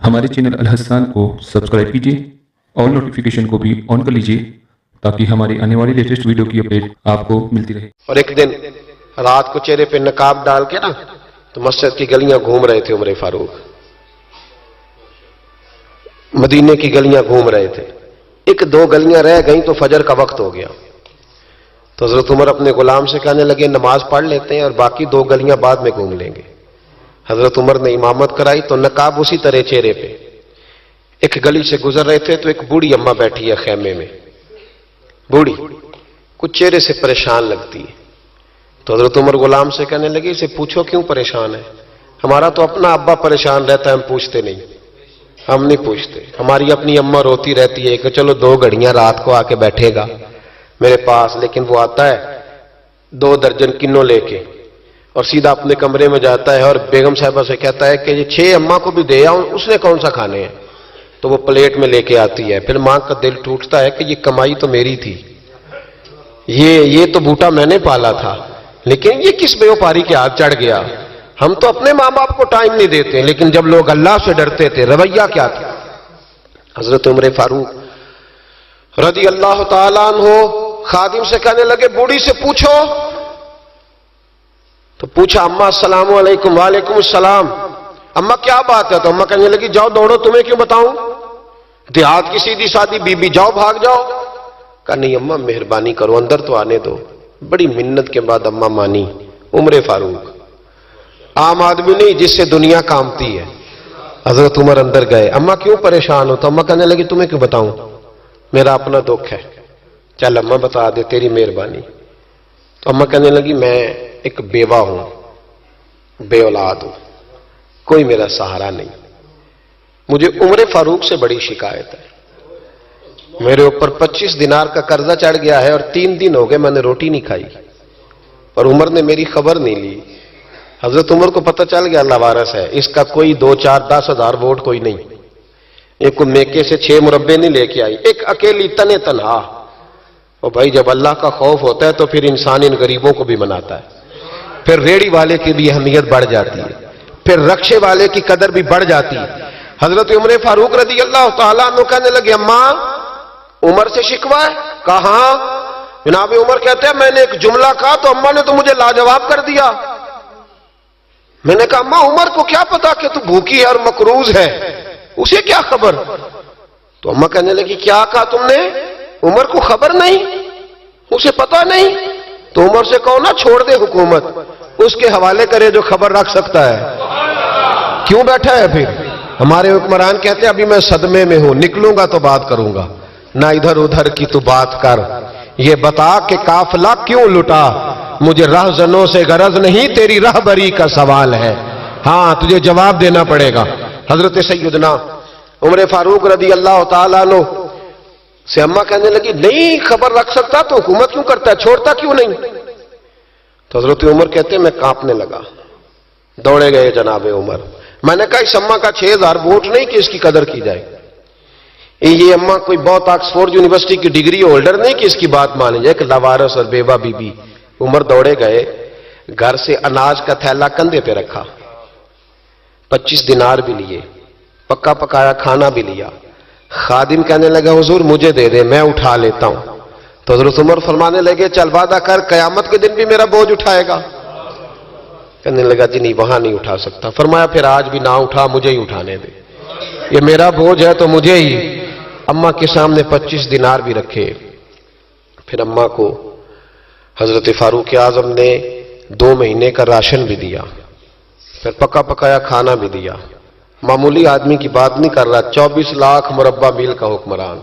ہمارے چینل الحسان کو سبسکرائب کیجیے اور نوٹیفیکیشن کو بھی آن کر لیجیے تاکہ ہماری آنے والی لیٹسٹ ویڈیو کی اپڈیٹ آپ کو ملتی رہے۔ اور ایک دن رات کو چہرے پہ نقاب ڈال کے نا تو مسجد کی گلیاں گھوم رہے تھے عمر فاروق، مدینے کی گلیاں گھوم رہے تھے۔ ایک دو گلیاں رہ گئیں تو فجر کا وقت ہو گیا، تو حضرت عمر اپنے غلام سے کہنے لگے نماز پڑھ لیتے ہیں اور باقی دو گلیاں بعد میں گھوم لیں گے۔ حضرت عمر نے امامت کرائی تو نقاب اسی طرح چہرے پہ۔ ایک گلی سے گزر رہے تھے تو ایک بوڑھی اماں بیٹھی ہے خیمے میں، بوڑھی کچھ چہرے سے پریشان لگتی ہے، تو حضرت عمر غلام سے کہنے لگے اسے پوچھو کیوں پریشان ہے؟ ہمارا تو اپنا ابا پریشان رہتا ہے، ہم پوچھتے نہیں، ہم نہیں پوچھتے۔ ہماری اپنی اماں روتی رہتی ہے کہ چلو 2 گھڑیاں رات کو آ کے بیٹھے گا میرے پاس، لیکن وہ آتا ہے 2 درجن کنوں لے کے اور سیدھا اپنے کمرے میں جاتا ہے اور بیگم صاحبہ سے کہتا ہے کہ یہ 6 اماں کو بھی دے آؤں، اس نے کون سا کھانے ہیں؟ تو وہ پلیٹ میں لے کے آتی ہے۔ پھر ماں کا دل ٹوٹتا ہے کہ یہ کمائی تو میری تھی، یہ تو بوٹا میں نے پالا تھا، لیکن یہ کس بیوپاری کے ہاتھ چڑھ گیا؟ ہم تو اپنے ماں باپ کو ٹائم نہیں دیتے، لیکن جب لوگ اللہ سے ڈرتے تھے رویہ کیا تھا؟ حضرت عمر فاروق رضی اللہ تعالیٰ عنہ خادم سے کہنے لگے بوڑھی سے پوچھو، تو پوچھا اماں السلام علیکم۔ وعلیکم السلام۔ اماں کیا بات ہے؟ تو اماں کہنے لگی جاؤ دوڑو، تمہیں کیوں بتاؤں، دیہات کی سیدھی سادی بی بی، جاؤ بھاگ جاؤ۔ کہا نہیں اماں مہربانی کرو اندر تو آنے دو۔ بڑی منت کے بعد اماں مانی۔ عمر فاروق عام آدمی نہیں جس سے دنیا کامتی ہے۔ حضرت عمر اندر گئے، اماں کیوں پریشان ہو؟ تو اماں کہنے لگی تمہیں کیوں بتاؤں، میرا اپنا دکھ ہے، چل اماں بتا دے تیری مہربانی۔ تو اماں کہنے لگی میں ایک بیوہ ہوں، بے اولاد ہوں، کوئی میرا سہارا نہیں، مجھے عمر فاروق سے بڑی شکایت ہے، میرے اوپر 25 دینار کا قرضہ چڑھ گیا ہے اور 3 دن ہو گئے میں نے روٹی نہیں کھائی، اور عمر نے میری خبر نہیں لی۔ حضرت عمر کو پتہ چل گیا لوارث ہے، اس کا کوئی 2 4 10 ہزار ووٹ کوئی نہیں، ایک کو میکے سے 6 مربے نہیں لے کے آئی، ایک اکیلی تنے تنہا۔ اور بھائی جب اللہ کا خوف ہوتا ہے تو پھر انسان ان غریبوں کو بھی مناتا ہے، پھر ریڑی والے کی بھی اہمیت بڑھ جاتی ہے، پھر رکشے والے کی قدر بھی بڑھ جاتی ہے۔ حضرت عمر فاروق رضی اللہ تعالیٰ عنہ کہنے لگے اماں عمر سے شکوہ ہے؟ کہاں؟ جناب عمر کہتے ہیں میں نے ایک جملہ کہا تو اماں نے تو مجھے لاجواب کر دیا۔ میں نے کہا اماں عمر کو کیا پتا کہ تو بھوکی ہے اور مقروض ہے، اسے کیا خبر؟ تو اماں کہنے لگی کیا کہا تم نے؟ عمر کو خبر نہیں، اسے پتا نہیں؟ تو عمر سے کہو نا چھوڑ دے حکومت، اس کے حوالے کرے جو خبر رکھ سکتا ہے، کیوں بیٹھا ہے پھر؟ ہمارے حکمران کہتے ہیں ابھی میں صدمے میں ہوں، نکلوں گا تو بات کروں گا، نہ ادھر ادھر کی تو بات کر، یہ بتا کہ قافلہ کیوں لٹا، مجھے رہزنوں سے غرض نہیں تیری رہبری کا سوال ہے، ہاں تجھے جواب دینا پڑے گا۔ حضرت سیدنا عمر فاروق رضی اللہ تعالیٰ عنہ سے اماں کہنے لگی نہیں خبر رکھ سکتا تو حکومت کیوں کرتا ہے، چھوڑتا کیوں نہیں؟ تو حضرت عمر کہتے ہیں میں کانپنے لگا، دوڑے گئے جناب عمر۔ میں نے کہا اس اماں کا 6000 ووٹ نہیں کہ اس کی قدر کی جائے، یہ اماں کوئی بہت آکسفورڈ یونیورسٹی کی ڈگری ہولڈر نہیں کہ اس کی بات مانی جائے، کہ لاوارث اور بیوہ بی بی۔ عمر دوڑے گئے، گھر سے اناج کا تھیلا کندھے پہ رکھا، 25 دینار بھی لیے، پکا پکایا کھانا بھی لیا۔ خادم کہنے لگا حضور مجھے دے دے میں اٹھا لیتا ہوں، تو حضرت عمر فرمانے لگے چل وعدہ کر قیامت کے دن بھی میرا بوجھ اٹھائے گا؟ کہنے لگا جی نہیں وہاں نہیں اٹھا سکتا۔ فرمایا پھر آج بھی نہ اٹھا، مجھے ہی اٹھانے دے، یہ میرا بوجھ ہے تو مجھے ہی۔ اماں کے سامنے 25 دینار بھی رکھے، پھر اماں کو حضرت فاروق اعظم نے 2 مہینے کا راشن بھی دیا، پھر پکا پکایا کھانا بھی دیا۔ معمولی آدمی کی بات نہیں کر رہا، 24 لاکھ مربع میل کا حکمران۔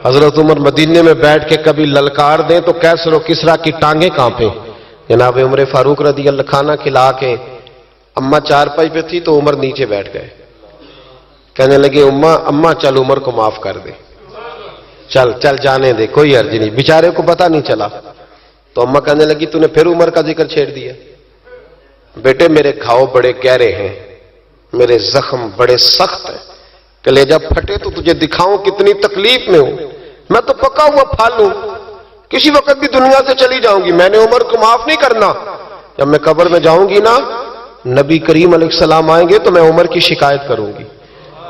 حضرت عمر مدینے میں بیٹھ کے کبھی للکار دیں تو کیسر و کسریٰ کی ٹانگیں کانپیں۔ جناب عمر فاروق رضی اللہ کھانا کھلا کے اماں چارپائی پہ تھی تو عمر نیچے بیٹھ گئے، کہنے لگے اماں چل عمر کو معاف کر دے، چل جانے دے، کوئی عرض نہیں، بیچارے کو پتہ نہیں چلا۔ تو اماں کہنے لگی تو نے پھر عمر کا ذکر چھیڑ دیا۔ بیٹے میرے گھاؤ بڑے گہرے ہیں، میرے زخم بڑے سخت ہیں، کلیجہ پھٹے تو تجھے دکھاؤں کتنی تکلیف میں ہوں، میں تو پکا ہوا پھل ہوں، کسی وقت بھی دنیا سے چلی جاؤں گی، میں نے عمر کو معاف نہیں کرنا۔ جب میں قبر میں جاؤں گی نا، نبی کریم علیہ السلام آئیں گے تو میں عمر کی شکایت کروں گی،